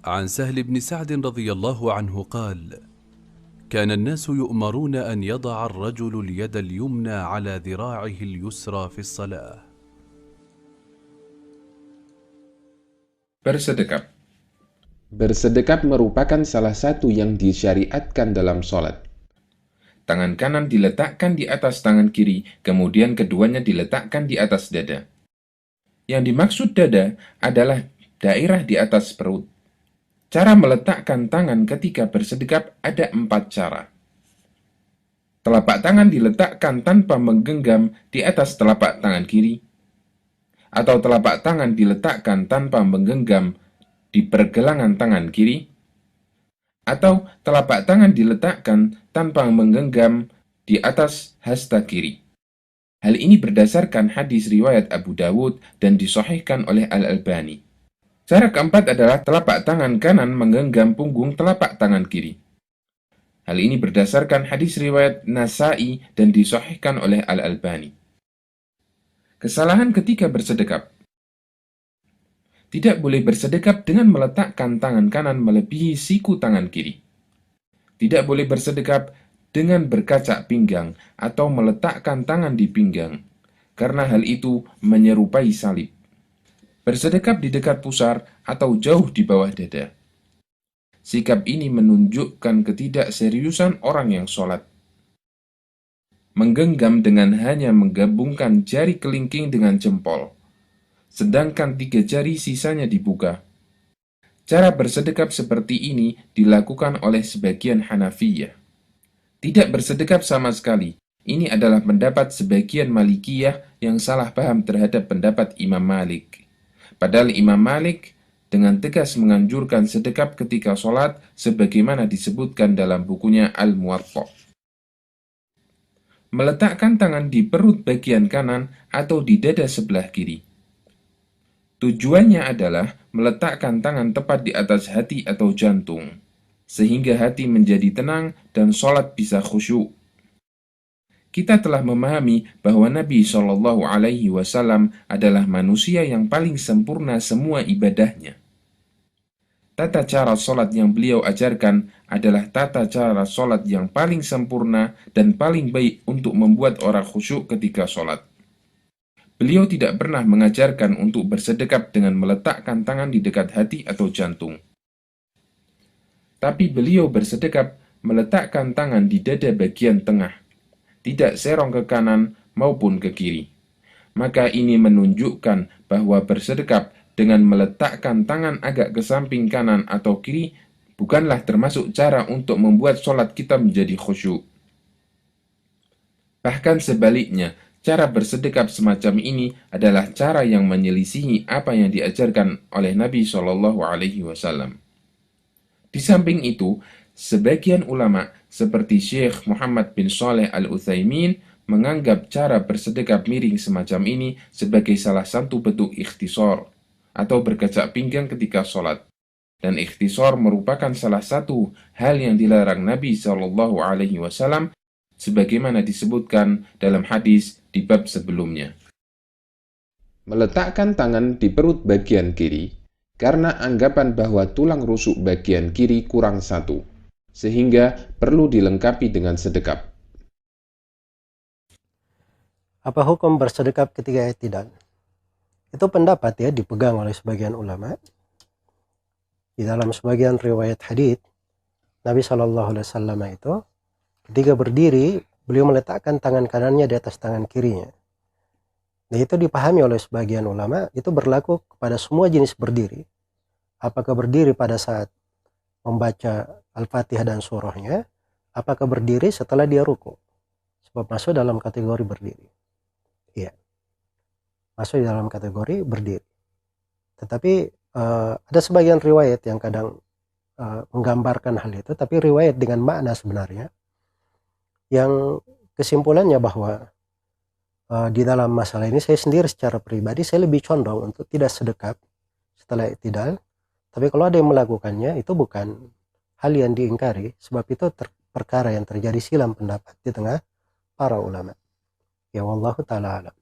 عن سهل بن سعد رضي الله عنه قال: كان الناس يؤمرون أن يضع الرجل اليد اليمنى على ذراعه اليسرى في الصلاة. Bersedekap. Bersedekap merupakan salah satu yang disyariatkan dalam sholat. Tangan kanan diletakkan di atas tangan kiri, kemudian keduanya diletakkan di atas dada. Yang dimaksud dada adalah daerah di atas perut. Cara meletakkan tangan ketika bersedekap ada 4 cara. Telapak tangan diletakkan tanpa menggenggam di atas telapak tangan kiri, atau telapak tangan diletakkan tanpa menggenggam di pergelangan tangan kiri, atau telapak tangan diletakkan tanpa menggenggam di atas hasta kiri. Hal ini berdasarkan hadis riwayat Abu Dawud dan disahihkan oleh Al-Albani. Cara keempat adalah telapak tangan kanan menggenggam punggung telapak tangan kiri. Hal ini berdasarkan hadis riwayat Nasa'i dan disahihkan oleh Al-Albani. Kesalahan ketika bersedekap. Tidak boleh bersedekap dengan meletakkan tangan kanan melebihi siku tangan kiri. Tidak boleh bersedekap dengan berkacak pinggang atau meletakkan tangan di pinggang, karena hal itu menyerupai salib. Bersedekap di dekat pusar atau jauh di bawah dada. Sikap ini menunjukkan ketidakseriusan orang yang sholat. Menggenggam dengan hanya menggabungkan jari kelingking dengan jempol, sedangkan 3 jari sisanya dibuka. Cara bersedekap seperti ini dilakukan oleh sebagian Hanafiyah. Tidak bersedekap sama sekali. Ini adalah pendapat sebagian Malikiyah yang salah paham terhadap pendapat Imam Malik. Padahal Imam Malik dengan tegas menganjurkan sedekap ketika sholat sebagaimana disebutkan dalam bukunya Al-Muwatta. Meletakkan tangan di perut bagian kanan atau di dada sebelah kiri. Tujuannya adalah meletakkan tangan tepat di atas hati atau jantung, sehingga hati menjadi tenang dan sholat bisa khusyuk. Kita telah memahami bahwa Nabi Shallallahu Alaihi Wasallam adalah manusia yang paling sempurna semua ibadahnya. Tata cara sholat yang beliau ajarkan adalah tata cara sholat yang paling sempurna dan paling baik untuk membuat orang khusyuk ketika sholat. Beliau tidak pernah mengajarkan untuk bersedekap dengan meletakkan tangan di dekat hati atau jantung. Tapi beliau bersedekap meletakkan tangan di dada bagian tengah, tidak serong ke kanan maupun ke kiri. Maka ini menunjukkan bahwa bersedekap dengan meletakkan tangan agak ke samping kanan atau kiri bukanlah termasuk cara untuk membuat sholat kita menjadi khusyuk. Bahkan sebaliknya, cara bersedekap semacam ini adalah cara yang menyelisihi apa yang diajarkan oleh Nabi Shallallahu Alaihi Wasallam. Di samping itu, sebagian ulama seperti Syekh Muhammad bin Shalih Al-Utsaimin menganggap cara bersedekap miring semacam ini sebagai salah satu bentuk ikhtisar atau berkacak pinggang ketika sholat. Dan ikhtisar merupakan salah satu hal yang dilarang Nabi Shallallahu Alaihi Wasallam sebagaimana disebutkan dalam hadis di bab sebelumnya. Meletakkan tangan di perut bagian kiri karena anggapan bahwa tulang rusuk bagian kiri kurang satu, sehingga perlu dilengkapi dengan sedekap. Apa hukum bersedekap ketika i'tidal? Itu pendapat ya dipegang oleh sebagian ulama. Di dalam sebagian riwayat hadits, Nabi SAW itu ketika berdiri, beliau meletakkan tangan kanannya di atas tangan kirinya. Dan itu dipahami oleh sebagian ulama, itu berlaku kepada semua jenis berdiri. Apakah berdiri pada saat membaca Al-Fatihah dan surahnya, apakah berdiri setelah dia ruku. Sebab masuk dalam kategori berdiri. Iya. Masuk dalam kategori berdiri. Tetapi ada sebagian riwayat yang kadang menggambarkan hal itu, tapi riwayat dengan makna sebenarnya. Yang kesimpulannya bahwa di dalam masalah ini saya sendiri secara pribadi saya lebih condong untuk tidak sedekap setelah i'tidal. Tapi kalau ada yang melakukannya itu bukan hal yang diingkari, sebab itu perkara yang terjadi silam pendapat di tengah para ulama. Ya wallahu ta'ala alam.